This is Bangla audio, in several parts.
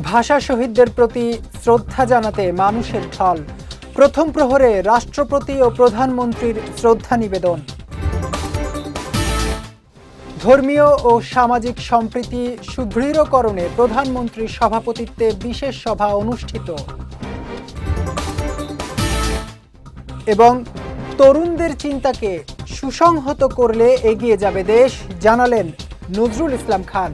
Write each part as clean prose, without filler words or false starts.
ভাষা শহীদদের প্রতি শ্রদ্ধা জানাতে মানুষের ঢল। প্রথম প্রহরে রাষ্ট্রপতি ও প্রধানমন্ত্রীর শ্রদ্ধা নিবেদন। ধর্মীয় ও সামাজিক সম্প্রীতি সুদৃঢ়করণে প্রধানমন্ত্রীর সভাপতিত্বে বিশেষ সভা অনুষ্ঠিত। এবং তরুণদের চিন্তাকে সুসংহত করলে এগিয়ে যাবে দেশ, জানালেন নজরুল ইসলাম খান।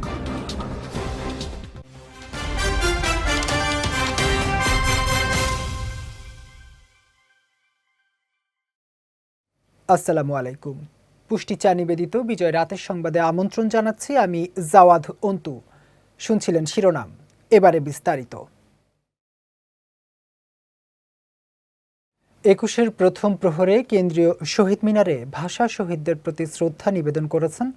আসসালামু আলাইকুম। পুষ্টি চা নিবেদিত বিজয় রাতের সংবাদে আমন্ত্রণ জানাচ্ছি আমি জাওয়াদ অন্তু। শুনছিলেন শিরোনাম, এবারে বিস্তারিত। ২১-এর প্রথম প্রহরে কেন্দ্রীয় শহীদ মিনারে ভাষা শহীদদের প্রতি শ্রদ্ধা নিবেদন করেছেন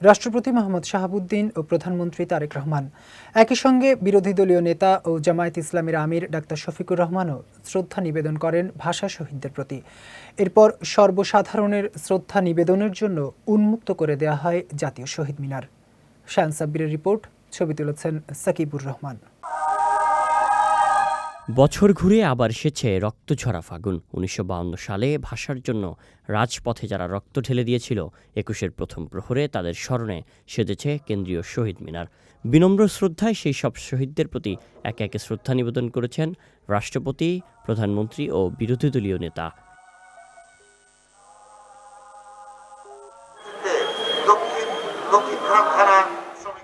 রাষ্ট্রপতি মোহাম্মদ শাহাবুদ্দিন ও প্রধানমন্ত্রী তারেক রহমান। একই সঙ্গে বিরোধী দলীয় নেতা ও জামায়াত ইসলামীর আমির ডাক্তার শফিকুর রহমানও শ্রদ্ধা নিবেদন করেন ভাষা শহীদদের প্রতি। এরপর সর্বসাধারণের শ্রদ্ধা নিবেদনের জন্য উন্মুক্ত করে দেওয়া হয় জাতীয় শহীদ মিনার। শায়ান সাব্বিরের রিপোর্ট, ছবি তুলেছেন সাকিবুর রহমান। বছর ঘুরে আবার এসেছে রক্তঝরা ফাগুন। ১৯৫২ সালে ভাষার জন্য রাজপথে যারা রক্ত ঢেলে দিয়েছিল, ২১-এর প্রথম প্রহরে তাদের স্মরণে সেজেছে কেন্দ্রীয় শহীদ মিনার। বিনম্র শ্রদ্ধায় সেই সব শহীদদের প্রতি একে একে শ্রদ্ধা নিবেদন করেছেন রাষ্ট্রপতি, প্রধানমন্ত্রী ও বিরোধী দলীয় নেতা।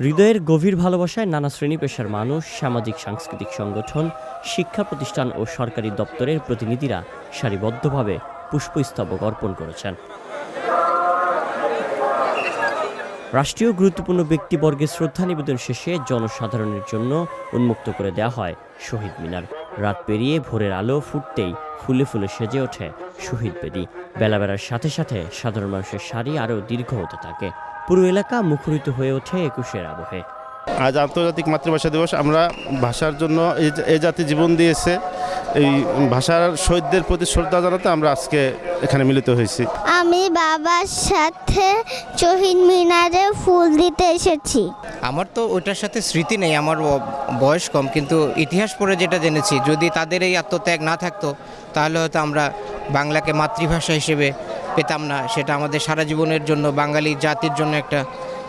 হৃদয়ের গভীর ভালোবাসায় নানা শ্রেণী পেশার মানুষ, সামাজিক সাংস্কৃতিক সংগঠন, শিক্ষা প্রতিষ্ঠান ও সরকারি দপ্তরের প্রতিনিধিরা সারিবদ্ধভাবে পুষ্পস্তবক অর্পণ করেছেন। রাষ্ট্রীয় গুরুত্বপূর্ণ ব্যক্তিবর্গের শ্রদ্ধা নিবেদন শেষে জনসাধারণের জন্য উন্মুক্ত করে দেওয়া হয় শহীদ মিনার। রাত পেরিয়ে ভোরের আলো ফুটতেই ফুলে ফুলে সেজে ওঠে শহীদ বেদি। বেলা বেড়ার সাথে সাথে সাধারণ মানুষের সারি আরও দীর্ঘ হতে থাকে। পুরো এলাকা মুখরিত হয়ে ওঠে ২১-এর আবহে। আজ আন্তর্জাতিক মাতৃভাষা দিবস। আমরা ভাষার জন্য এই জাতি জীবন দিয়েছে, এই ভাষার শহীদদের প্রতি শ্রদ্ধা জানাতে আমরা আজকে এখানে মিলিত হয়েছি। আমি বাবার সাথে শহীদ মিনারে ফুল দিতে এসেছি। আমার তো ওইটার সাথে স্মৃতি নেই, আমার বয়স কম, কিন্তু ইতিহাস পড়ে যেটা জেনেছি, যদি তাদের এই আত্মত্যাগ না থাকতো তাহলে হয়তো আমরা বাংলাকে মাতৃভাষা হিসেবে পেতাম না। সেটা আমাদের সারা জীবনের জন্য, বাঙালি জাতির জন্য, একটা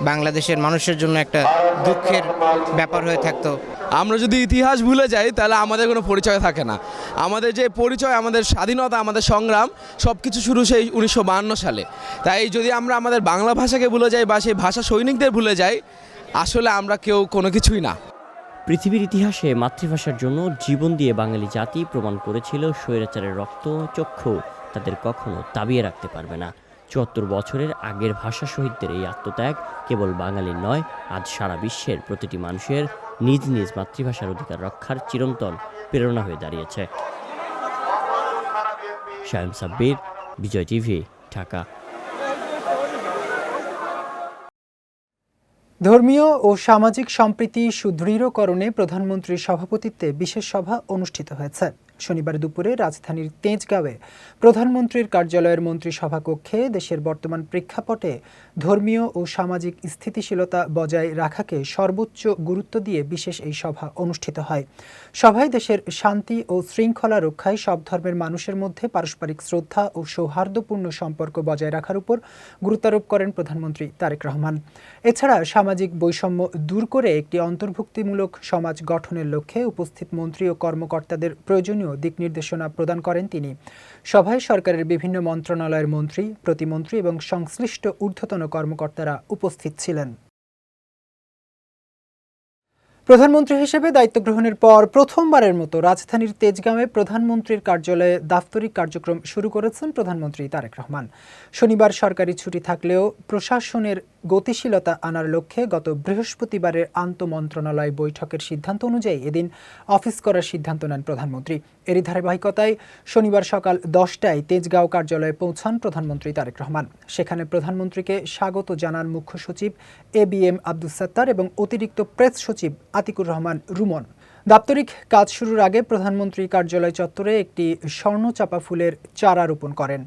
বাংলাদেশের মানুষের জন্য একটা দুঃখের ব্যাপার হয়ে থাকতো। আমরা যদি ইতিহাস ভুলে যাই তাহলে আমাদের কোনো পরিচয় থাকে না। আমাদের যে পরিচয়, আমাদের স্বাধীনতা, আমাদের সংগ্রাম সব কিছু শুরু সেই ১৯৫২ সালে। তাই যদি আমরা আমাদের বাংলা ভাষাকে ভুলে যাই বা সেই ভাষা সৈনিকদের ভুলে যাই, আসলে আমরা কেউ কোনো কিছুই না। পৃথিবীর ইতিহাসে মাতৃভাষার জন্য জীবন দিয়ে বাঙালি জাতি প্রমাণ করেছিল স্বৈরাচারের রক্ত চক্ষু তাদের কখনো দাবিয়ে রাখতে পারবে না। ৭৪ বছরের আগের ভাষা শহীদদের এই আত্মত্যাগ কেবল বাঙালির নয়, আজ সারা বিশ্বের প্রতিটি মানুষের নিজ নিজ মাতৃভাষার অধিকার রক্ষার চিরন্তন প্রেরণা হয়ে দাঁড়িয়েছে। শায়ান সাব্বির, বিজয় টিভি, ঢাকা। ধর্মীয় ও সামাজিক সম্প্রীতি সুদৃঢ়করণে প্রধানমন্ত্রীর সভাপতিত্বে বিশেষ সভা অনুষ্ঠিত হয়েছে। শনিবার দুপুরে রাজধানীর তেজগাঁওয়ে প্রধানমন্ত্রীর কার্যালয়ের মন্ত্রী সভাকক্ষে দেশের বর্তমান প্রেক্ষাপটে ধর্মীয় ও সামাজিক স্থিতিশীলতা বজায় রাখাকে সর্বোচ্চ গুরুত্ব দিয়ে বিশেষ এই সভা অনুষ্ঠিত হয়। সভায় দেশের শান্তি ও শৃঙ্খলা রক্ষায় সব ধর্মের মানুষের মধ্যে পারস্পরিক শ্রদ্ধা ও সৌহার্দ্যপূর্ণ সম্পর্ক বজায় রাখার উপর গুরুত্বারোপ করেন প্রধানমন্ত্রী তারেক রহমান। এছাড়া সামাজিক বৈষম্য দূর করে একটি অন্তর্ভুক্তিমূলক সমাজ গঠনের লক্ষ্যে উপস্থিত মন্ত্রী ও কর্মকর্তাদের প্রয়োজনীয় দিক নির্দেশনা প্রদান করেন তিনি। সভায় সরকারের বিভিন্ন মন্ত্রণালয়ের মন্ত্রী, প্রতিমন্ত্রী এবং সংশ্লিষ্ট ঊর্ধ্বতন কর্মকর্তারা উপস্থিত ছিলেন। প্রধানমন্ত্রী হিসেবে দায়িত্ব গ্রহণের পর প্রথমবারের মতো রাজধানীর তেজগাঁওয়ে প্রধানমন্ত্রীর কার্যালয়ে দাপ্তরিক কার্যক্রম শুরু করেছেন প্রধানমন্ত্রী তারেক রহমান। শনিবার সরকারি ছুটি থাকলেও প্রশাসনের গতিশীলতা আনার লক্ষ্যে গত বৃহস্পতিবারের আন্তঃমন্ত্রণালয় বৈঠকের সিদ্ধান্ত অনুযায়ী এদিন অফিস করার সিদ্ধান্ত নেন প্রধানমন্ত্রী। এরই ধারাবাহিকতায় শনিবার সকাল 10টায় তেজগাঁও কার্যালয়ে পৌঁছান প্রধানমন্ত্রী তারেক রহমান। সেখানে প্রধানমন্ত্রীকে স্বাগত জানান মুখ্য সচিব ABM আব্দুস সাত্তার এবং অতিরিক্ত প্রেস সচিব আতিকুর রহমান রুমন। দাপ্তরিক কাজ শুরুর আগে প্রধানমন্ত্রী কার্যালয় চত্বরে একটি স্বর্ণচাপা ফুলের চারা রোপণ করেন।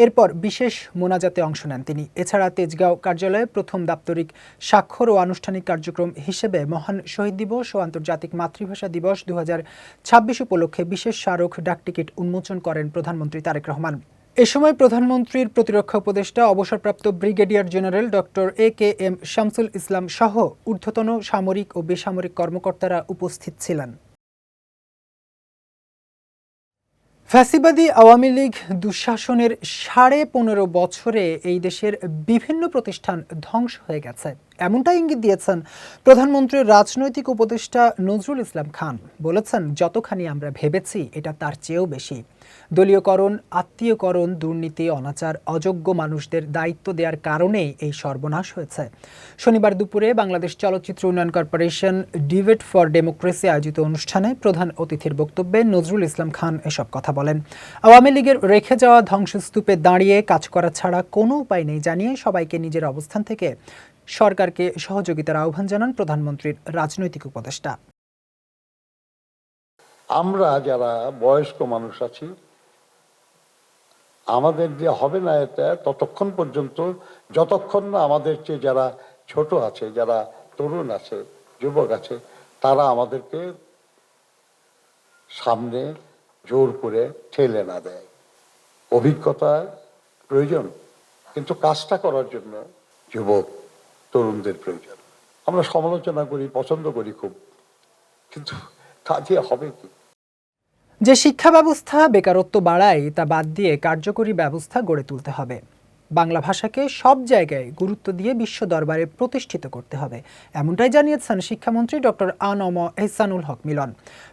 এরপর বিশেষ মোনাজাতে অংশ নেন তিনি। এছাড়া তেজগাঁও কার্যালয়ে প্রথম দাপ্তরিক স্বাক্ষর ও আনুষ্ঠানিক কার্যক্রম হিসেবে মহান শহীদ দিবস ও আন্তর্জাতিক মাতৃভাষা দিবস 2026 উপলক্ষে বিশেষ স্মারক ডাকটিকিট উন্মোচন করেন প্রধানমন্ত্রী তারেক রহমান। এ সময় প্রধানমন্ত্রীর প্রতিরক্ষা উপদেষ্টা অবসরপ্রাপ্ত brigadier general doctor AKM Shamsul Islam সহ ঊর্ধ্বতন সামরিক ও বেসামরিক কর্মকর্তারা উপস্থিত ছিলেন। ফ্যাসিবাদী আওয়ামী লীগ দুঃশাসনের 15.5 বছরে এই দেশের বিভিন্ন প্রতিষ্ঠান ধ্বংস হয়ে গেছে, এমনটাই ইঙ্গিত দিয়েছেন প্রধানমন্ত্রীর রাজনৈতিক উপদেষ্টা নজরুল ইসলাম খান। বলেছেন, যতখানি আমরা ভেবেছি এটা তার চেয়েও বেশি। দলীয়করণ, আত্মীয়করণ, দুর্নীতি, অনাচার, অযোগ্য মানুষদের দায়িত্ব দেওয়ার কারণেই এই সর্বনাশ হয়েছে। শনিবার দুপুরে বাংলাদেশ চলচ্চিত্র উন্নয়ন কর্পোরেশন ডিবেট ফর ডেমোক্রেসি আয়োজিত অনুষ্ঠানে প্রধান অতিথির বক্তব্যে নজরুল ইসলাম খান এসব কথা বলেন। আওয়ামী লীগের রেখে যাওয়া ধ্বংসস্তূপে দাঁড়িয়ে কাজ করা ছাড়া কোনো উপায় নেই জানিয়ে সবাইকে নিজের অবস্থান থেকে সরকারকে সহযোগিতার আহ্বান জানান প্রধানমন্ত্রীর রাজনৈতিক উপদেষ্টা। আমরা যারা বয়স্ক মানুষ আছি, আমাদের যে হবে না এটা ততক্ষণ পর্যন্ত, যতক্ষণ না আমাদের চেয়ে যারা ছোট আছে, যারা তরুণ আছে, যুবক আছে, তারা আমাদেরকে সামনে জোর করে ঠেলে না দেয়। অভিজ্ঞতা প্রয়োজন, কিন্তু কাজটা করার জন্য যুবক তরুণদের প্রয়োজন। আমরা সমালোচনা করি, পছন্দ করি খুব, কিন্তু তা দিয়ে হবে কি? যে শিক্ষা ব্যবস্থা বেকারত্ব বাড়ায় তা বাদ দিয়ে কার্যকরী ব্যবস্থা গড়ে তুলতে হবে। বাংলা ভাষাকে সব জায়গায় গুরুত্ব দিয়ে বিশ্ব দরবারে প্রতিষ্ঠিত করতে হবে, এমনটাই জানিয়েছেন শিক্ষামন্ত্রী ডক্টর আ.ন.ম এহসানুল হক মিলন।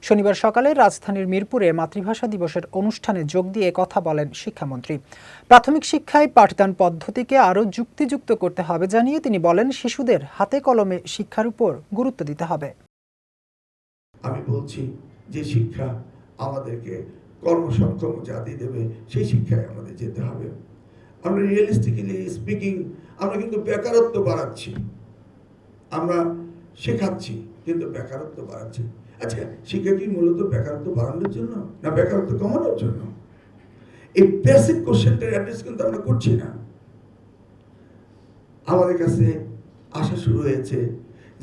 শনিবার সকালে রাজধানীর মিরপুরে মাতৃভাষা দিবসের অনুষ্ঠানে যোগ দিয়ে কথা বলেন শিক্ষামন্ত্রী। প্রাথমিক শিক্ষায় পাঠদান পদ্ধতিকে আরও যুক্তিযুক্ত করতে হবে জানিয়ে তিনি বলেন, শিশুদের হাতে কলমে শিক্ষার উপর গুরুত্ব দিতে হবে। আমি বলছি যে শিক্ষা আমাদেরকে কর্মসক্ষম জাতি দেবে, সেই শিক্ষায় আমাদের যেতে হবে। আমরা রিয়েলিস্টিক্যালি স্পিকিং, আমরা কিন্তু বেকারত্ব বাড়াচ্ছি, আমরা শেখাচ্ছি কিন্তু বেকারত্ব বাড়াচ্ছি। আচ্ছা, শিক্ষা কি মূলত বেকারত্ব বাড়ানোর জন্য না বেকারত্ব কমানোর জন্য? এই বেসিক কোশ্চেনটার অ্যাড্রেস কিন্তু আমরা করছি না। আমাদের কাছে আসা শুরু হয়েছে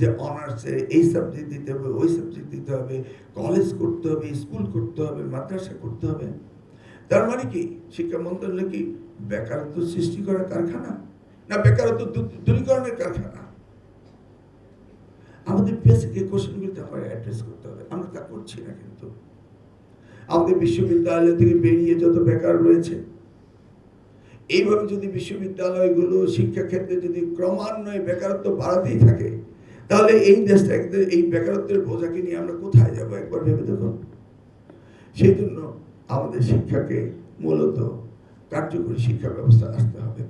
যে অনার্সে এই সাবজেক্ট দিতে হবে, ওই সাবজেক্ট দিতে হবে, কলেজ করতে হবে, স্কুল করতে হবে, মাদ্রাসা করতে হবে। তার মানে কি শিক্ষা মন্ত্রণালয় কি বেকারত্ব সৃষ্টি করার কারখানা না বেকারত্ব দূরীকরণের কারখানা? আমাদের বেসিক এই কোশ্চেনগুলোতে আমরা অ্যাড্রেস করতে হবে, আমরা তা করছি না। কিন্তু আমাদের বিশ্ববিদ্যালয় থেকে বেরিয়ে যত বেকার রয়েছে, এইভাবে যদি বিশ্ববিদ্যালয়গুলো শিক্ষাক্ষেত্রে যদি ক্রমান্বয়ে বেকারত্ব বাড়াতেই থাকে, তাহলে এই দেশটা এই বেকারত্বের বোঝাকে নিয়ে আমরা কোথায় যাব একবার ভেবে দেখুন। সেই জন্য আমাদের শিক্ষাকে মূলত কার্যকরী শিক্ষা ব্যবস্থা আসতে হবে।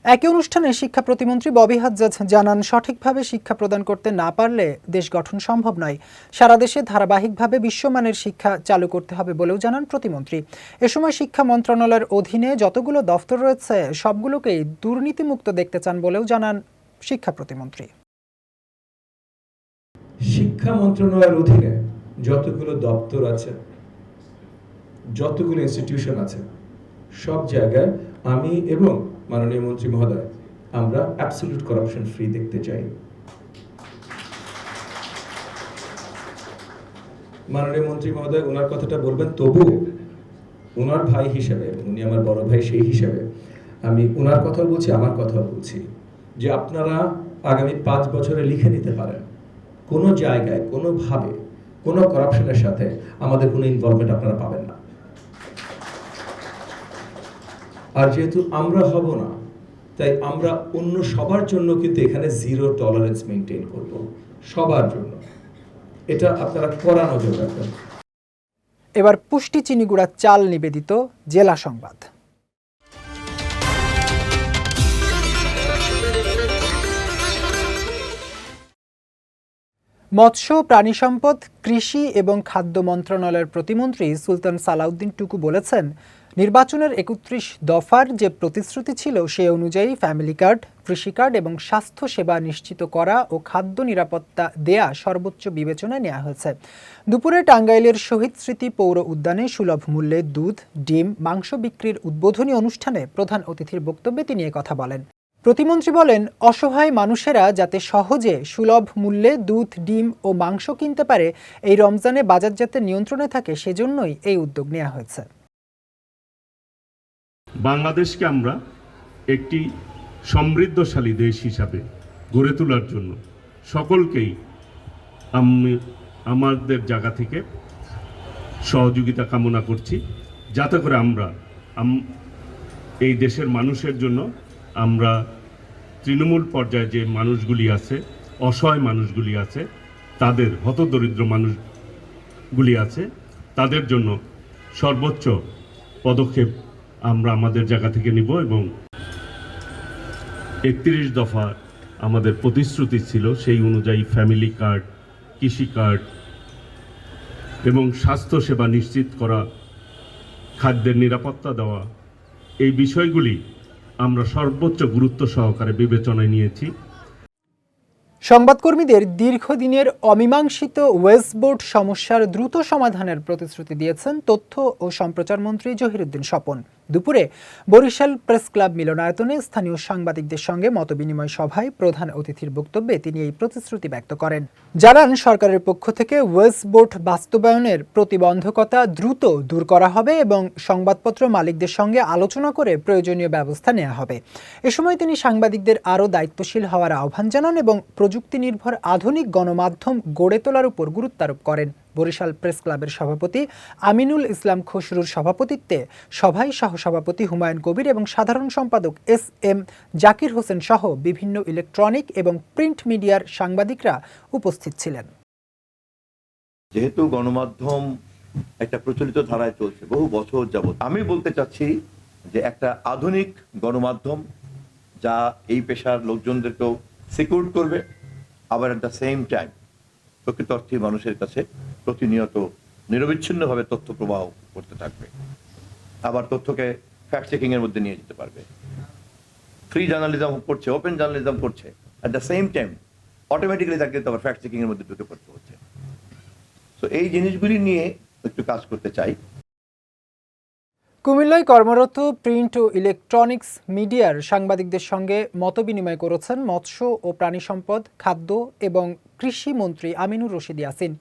একই অনুষ্ঠানে শিক্ষা প্রতিমন্ত্রী ববি হাজ্জাজ জানান, সঠিকভাবে শিক্ষা প্রদান করতে না পারলে দেশ গঠন সম্ভব নয়। সারা দেশে ধারাবাহিকভাবে বিশ্বমানের শিক্ষা চালু করতে হবে বলেও জানান প্রতিমন্ত্রী। এ সময় শিক্ষা মন্ত্রণালয়ের অধীনে যতগুলো দফতর রয়েছে সবগুলোকেই দুর্নীতিমুক্ত দেখতে চান বলেও জানান শিক্ষা প্রতিমন্ত্রী। শিক্ষা মন্ত্রণালয়ের অধীনে যতগুলো দপ্তর আছে, যতগুলো ইনস্টিটিউশন আছে, সব জায়গায় আমি এবং মাননীয় মন্ত্রী মহোদয় আমরা অ্যাবসলিউট করাপশন ফ্রি দেখতে চাই। মাননীয় মন্ত্রী মহোদয় ওনার কথাটা বলবেন, তবুও ওনার ভাই হিসেবে, উনি আমার বড় ভাই, সেই হিসেবে আমি ওনার কথাও বলছি, আমার কথাও বলছি যে আপনারা আগামী 5 বছরে লিখে নিতে পারেন কোনো জায়গায় কোনোভাবে কোনো করাপশনের সাথে আমাদের কোনো ইনভলভমেন্ট আপনারা পাবেন না। আর যেহেতু আমরা হব না, তাই আমরা অন্য সবার জন্য কিন্তু এখানে 0 টলারেন্স মেনটেন করব, সবার জন্য। এটা আপনারা কড়া নজর রাখবেন। এবার পুষ্টি চিনিগুড়া চাল নিবেদিত জেলা সংবাদ। মৎস্য, প্রাণী সম্পদ, কৃষি এবং খাদ্য মন্ত্রণালয়ের প্রতিমন্ত্রী সুলতান সালাউদ্দিন টুকু বলেছেন, নির্বাচনের ৩১ দফার যে প্রতিশ্রুতি ছিল সে অনুযায়ী ফ্যামিলি কার্ড, কৃষি কার্ড এবং স্বাস্থ্য সেবা নিশ্চিত করা ও খাদ্য নিরাপত্তা দেয়া সর্বোচ্চ বিবেচনায় নেওয়া হয়েছে। দুপুরে টাঙ্গাইলের শহীদ স্মৃতি পৌর উদ্যানে সুলভ মূল্যে দুধ, ডিম, মাংস বিক্রির উদ্বোধনী অনুষ্ঠানে প্রধান অতিথির বক্তব্যে তিনি কথা বলেন। প্রতিমন্ত্রী বলেন, অসহায় মানুষেরা যাতে সহজে সুলভ মূল্যে দুধ, ডিম ও মাংস কিনতে পারে, এই রমজানে বাজার যাতে নিয়ন্ত্রণে থাকে সেজন্যই এই উদ্যোগ নেওয়া হয়েছে। বাংলাদেশকে আমরা একটি সমৃদ্ধশালী দেশ হিসাবে গড়ে তোলার জন্য সকলকেই আমাদের জায়গা থেকে সহযোগিতা কামনা করছি, যাতে করে আমরা এই দেশের মানুষের জন্য আমরা তৃণমূল পর্যায়ে যে মানুষগুলি আছে, অসহায় মানুষগুলি আছে, তাদের হতদরিদ্র মানুষগুলি আছে, তাদের জন্য সর্বোচ্চ পদক্ষেপ আমরা আমাদের জায়গা থেকে নিব। এবং ৩১ দফা আমাদের প্রতিশ্রুতি ছিল, সেই অনুযায়ী ফ্যামিলি কার্ড, কৃষি কার্ড এবং স্বাস্থ্যসেবা নিশ্চিত করা, খাদ্যের নিরাপত্তা দেওয়া, এই বিষয়গুলি আমরা সর্বোচ্চ গুরুত্ব সহকারে বিবেচনায় নিয়েছি। সংবাদকর্মীদের দীর্ঘদিনের অমীমাংসিত ওয়েজ বোর্ড সমস্যার দ্রুত সমাধানের প্রতিশ্রুতি দিয়েছেন তথ্য ও সম্প্রচার মন্ত্রী জহিরুদ্দিন স্বপন। দুপুরে বরিশাল প্রেস ক্লাব মিলনায়তনে স্থানীয় সাংবাদিকদের সঙ্গে মতবিনিময় সভায় প্রধান অতিথির বক্তব্যে তিনি এই প্রতিশ্রুতি ব্যক্ত করেন। জানান, সরকারের পক্ষ থেকে ওয়েজ বোর্ড বাস্তবায়নের প্রতিবন্ধকতা দ্রুত দূর করা হবে এবং সংবাদপত্র মালিকদের সঙ্গে আলোচনা করে প্রয়োজনীয় ব্যবস্থা নেওয়া হবে। এ সময় তিনি সাংবাদিকদের আরও দায়িত্বশীল হওয়ার আহ্বান জানান এবং প্রযুক্তি নির্ভর আধুনিক গণমাধ্যম গড়ে তোলার উপর গুরুত্ব আরোপ করেন। বরিশাল প্রেস ক্লাবের সভাপতি আমিনুল ইসলাম খসরুর সভাপতিত্বে সভায় সহসভাপতি হুমায়ুন কবির এবং সাধারণ সম্পাদক SM জাকির হোসেন সহ বিভিন্ন ইলেকট্রনিক এবং প্রিন্ট মিডিয়ার সাংবাদিকরা উপস্থিত ছিলেন। যেহেতু গণমাধ্যম একটা প্রচলিত ধারায় চলছে বহু বছর যাবত, আমি বলতে চাচ্ছি যে একটা আধুনিক গণমাধ্যম যা এই পেশার লোকজনদেরকেও সিকিউর করবে, আবার এট দ্য সেম টাইম প্রকৃত অর্থে মানুষের কাছে প্রতিনিয়ত নিরবিচ্ছিন্নভাবে তথ্য প্রবাহ করতে থাকবে, আবার তথ্যকে ফ্যাক্ট চেকিং এর মধ্যে নিয়ে যেতে পারবে। ফ্রি জার্নালিজম করছে, ওপেন জার্নালিজম করছে, at the same time automatically তাকে আবার ফ্যাক্ট চেকিং এর মধ্যে ঢুকে পড়তে হচ্ছে। তো এই জিনিসগুলি নিয়ে একটু কাজ করতে চাই। কুমিল্লায় কর্মরত প্রিন্ট ও ইলেকট্রনিক্স মিডিয়ার সাংবাদিকদের সঙ্গে মতবিনিময় করেছেন মৎস্য ও প্রাণী সম্পদ, খাদ্য এবং কৃষি মন্ত্রী আমিনুর রশিদ ইয়াসিন।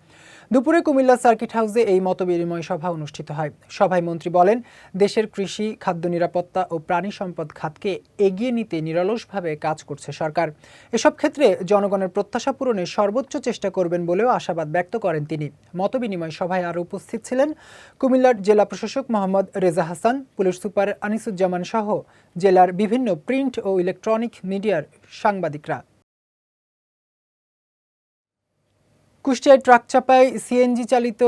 দুপুরে কুমিল্লা সার্কিট হাউসে এই মতবিনিময় সভা অনুষ্ঠিত হয়। সভায় মন্ত্রী বলেন, দেশের কৃষি, খাদ্য নিরাপত্তা ও প্রাণী সম্পদ খাতকে এগিয়ে নিতে নিরলসভাবে কাজ করছে সরকার। এসব ক্ষেত্রে জনগণের প্রত্যাশা পূরণে সর্বোচ্চ চেষ্টা করবেন বলেও আশাবাদ ব্যক্ত করেন তিনি। মতবিনিময় সভায় আরও উপস্থিত ছিলেন কুমিল্লার জেলা প্রশাসক মোহাম্মদ রেজা হাসান, পুলিশ সুপার আনিসুজ্জামান সহ জেলার বিভিন্ন প্রিন্ট ও ইলেকট্রনিক মিডিয়ার সাংবাদিকরা। কুষ্টিয়ায় ট্রাক চাপায় সিএনজি চালিত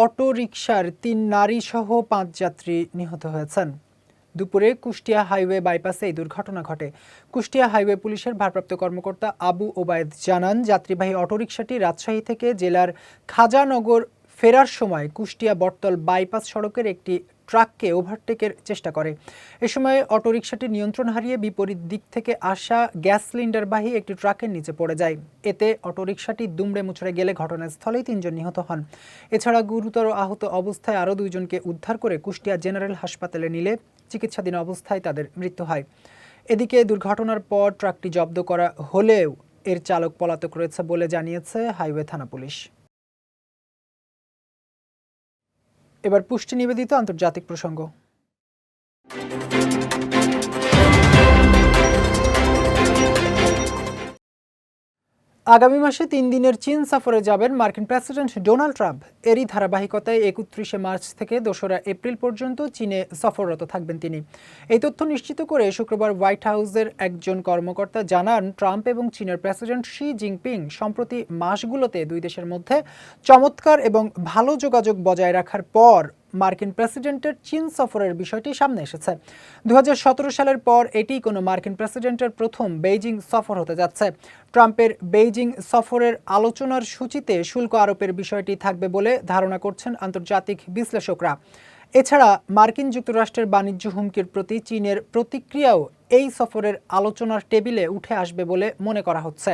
অটো রিকশার ৩ নারী সহ ৫ যাত্রী নিহত হয়েছেন। দুপুরে কুষ্টিয়া হাইওয়ে বাইপাসে এই দুর্ঘটনা ঘটে। কুষ্টিয়া হাইওয়ে পুলিশের ভারপ্রাপ্ত কর্মকর্তা আবু ওবায়দ জানান, যাত্রীবাহী অটোরিকশাটি রাজশাহী থেকে জেলার খাজানগর ফেরার সময় কুষ্টিয়া বটতল বাইপাস সড়কের একটি ট্রাককে ওভারটেকের চেষ্টা করে। এ সময় অটোরিকশাটি নিয়ন্ত্রণ হারিয়ে বিপরীত দিক থেকে আসা গ্যাস সিলিন্ডারবাহী একটি ট্রাকের নিচে পড়ে যায়। এতে অটোরিকশাটি দুমড়ে মুচড়ে গেলে ঘটনাস্থলেই ৩ জন নিহত হন। এছাড়া গুরুতর আহত অবস্থায় আরও 2 জনকে উদ্ধার করে কুষ্টিয়া জেনারেল হাসপাতালে নিলে চিকিৎসাধীন অবস্থায় তাদের মৃত্যু হয়। এদিকে দুর্ঘটনার পর ট্রাকটি জব্দ করা হলেও এর চালক পলাতক রয়েছে বলে জানিয়েছে হাইওয়ে থানা পুলিশ। এবার পুষ্টি নিবেদিত আন্তর্জাতিক প্রসঙ্গ। আগামী মাসে 3 দিনের চীন সফরে যাবেন মার্কিন প্রেসিডেন্ট ডোনাল্ড ট্রাম্প। এরই ধারাবাহিকতায় 31শে মার্চ থেকে 2রা এপ্রিল পর্যন্ত চীনে সফররত থাকবেন তিনি। এই তথ্য নিশ্চিত করে শুক্রবার হোয়াইট হাউসের একজন কর্মকর্তা জানান, ট্রাম্প এবং চীনের প্রেসিডেন্ট শি জিনপিং সম্প্রতি মাসগুলোতে দুই দেশের মধ্যে চমৎকার এবং ভালো যোগাযোগ বজায় রাখার পর মার্কিন প্রেসিডেন্টের চীন সফরের বিষয়টি সামনে এসেছে। 2017 সালের পর এটি কোনো মার্কিন প্রেসিডেন্টের প্রথম বেইজিং সফর হতে যাচ্ছে। ট্রাম্পের বেইজিং সফরের আলোচনার সূচিতে শুল্ক আরোপের বিষয়টি থাকবে বলে ধারণা করছেন আন্তর্জাতিক বিশ্লেষকরা। এছাড়া মার্কিন যুক্তরাষ্ট্রের বাণিজ্য হুমকির প্রতি চীনের প্রতিক্রিয়াও এই সফরের আলোচনার টেবিলে উঠে আসবে বলে মনে করা হচ্ছে।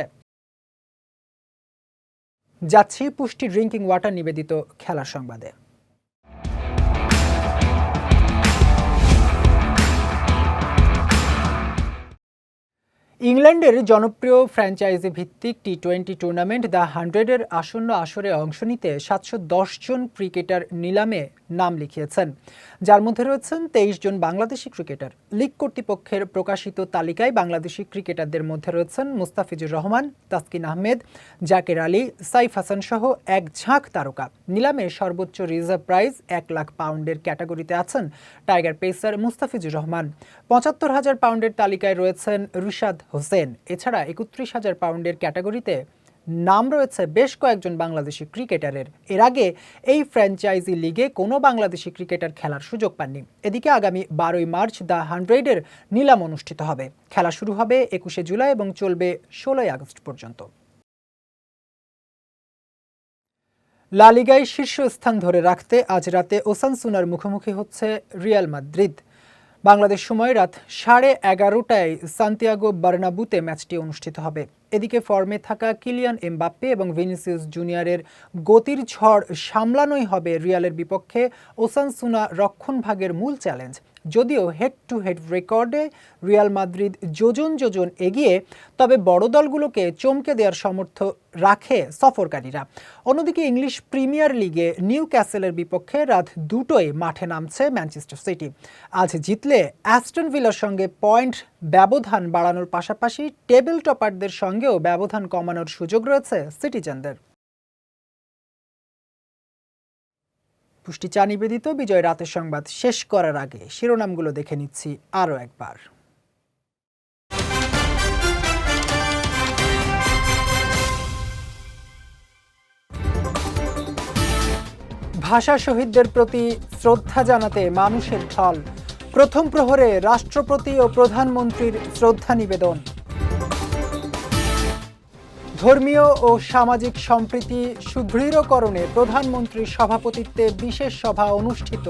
যাচ্ছি পুষ্টি ড্রিঙ্কিং ওয়াটার নিবেদিত খেলার সংবাদে। ইংল্যান্ডের জনপ্রিয় ফ্র্যাঞ্চাইজি ভিত্তিক টি-20 টুর্নামেন্ট দ্য 100-এর আসন্ন আসরে অংশ নিতে 710 জন ক্রিকেটার নিলামে নাম লিখিয়েছেন, যার মধ্যে রয়েছেন 23 জন বাংলাদেশি ক্রিকেটার। লীগ কর্তৃপক্ষের প্রকাশিত তালিকায় বাংলাদেশি ক্রিকেটারদের মধ্যে রয়েছেন মুস্তাফিজুর রহমান, তাসকিন আহমেদ, জাকের আলী, সাইফ হাসান সহ এক ঝাঁক তারকা। নিলামে সর্বোচ্চ রিজার্ভ প্রাইজ 1 লাখ পাউন্ডের ক্যাটাগরিতে আছেন টাইগার পেসার মুস্তাফিজুর রহমান। 75,000 পাউন্ডের তালিকায় রয়েছেন রিশাদ হোসেন। এছাড়া 31,000 পাউন্ডের ক্যাটাগরিতে নাম রয়েছে বেশ কয়েকজন বাংলাদেশি ক্রিকেটারের। এর আগে এই ফ্র্যাঞ্চাইজি লিগে কোনো বাংলাদেশি ক্রিকেটার খেলার সুযোগ পাননি। এদিকে আগামী 12 মার্চ দ্য 100-এর নিলাম অনুষ্ঠিত হবে। খেলা শুরু হবে 21 জুলাই এবং চলবে 16 আগস্ট পর্যন্ত। লা লিগায় শীর্ষস্থান ধরে রাখতে আজ রাতে ওসাসুনার মুখোমুখি হচ্ছে রিয়াল মাদ্রিদ। বাংলাদেশ সময় রাত 11:30টায় সান্তিয়াগো বার্নাবুতে ম্যাচটি অনুষ্ঠিত হবে। এদিকে ফর্মে থাকা কিলিয়ান এমবাপ্পে এবং ভিনিসিয়াস জুনিয়রের গতির ঝড় সামলানোই হবে রিয়ালের বিপক্ষে ওসাসুনা রক্ষণভাগের মূল চ্যালেঞ্জ। যদিও হেড টু হেড রেকর্ডে রিয়াল মাদ্রিদ যোজন এগিয়ে, তবে বড় দলগুলোকে চমকে দেওয়ার সামর্থ্য রাখে সফরকারীরা। অন্যদিকে ইংলিশ প্রিমিয়ার লিগে নিউ ক্যাসেলের বিপক্ষে রাত 2টোয় মাঠে নামছে ম্যানচেস্টার সিটি। আজ জিতলে অ্যাস্টন ভিলার সঙ্গে পয়েন্ট ব্যবধান বাড়ানোর পাশাপাশি টেবিল টপারদের সঙ্গেও ব্যবধান কমানোর সুযোগ রয়েছে সিটিজেনদের। পুষ্টি চা নিবেদিত বিজয় রাতের সংবাদ শেষ করার আগে শিরোনামগুলো দেখে নিচ্ছি আরও একবার। ভাষা শহীদদের প্রতি শ্রদ্ধা জানাতে মানুষের ঢল। প্রথম প্রহরে রাষ্ট্রপতি ও প্রধানমন্ত্রীর শ্রদ্ধা নিবেদন। ধর্মীয় ও সামাজিক সম্প্রীতি সুদৃঢ়করণে প্রধানমন্ত্রীর সভাপতিত্বে বিশেষ সভা অনুষ্ঠিত।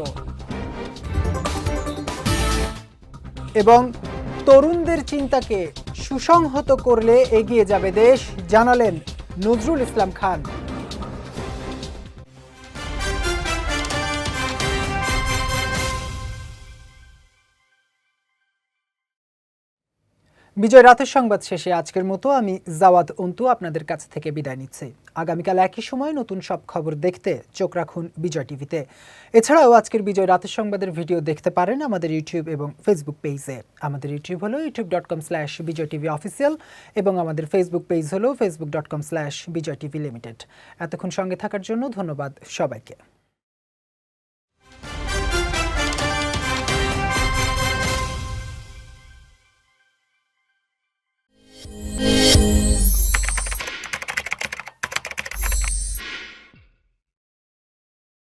এবং তরুণদের চিন্তাকে সুসংহত করলে এগিয়ে যাবে দেশ, জানালেন নজরুল ইসলাম খান। বিজয় রাতের সংবাদ শেষে আজকের মতো আমি জাওয়াদ অন্তু আপনাদের কাছ থেকে বিদায় নিচ্ছি। আগামীকাল একই সময় নতুন সব খবর দেখতে চোখ রাখুন বিজয় টিভিতে। এছাড়াও আজকের বিজয় রাতের সংবাদের ভিডিও দেখতে পারেন আমাদের ইউটিউব এবং ফেসবুক পেজে। আমাদের ইউটিউব হলো youtube.com/বিজয়টিভি অফিসিয়াল এবং আমাদের ফেসবুক পেজ হলো facebook.com/বিজয়টিভি লিমিটেড। এতক্ষণ সঙ্গে থাকার জন্য ধন্যবাদ সবাইকে।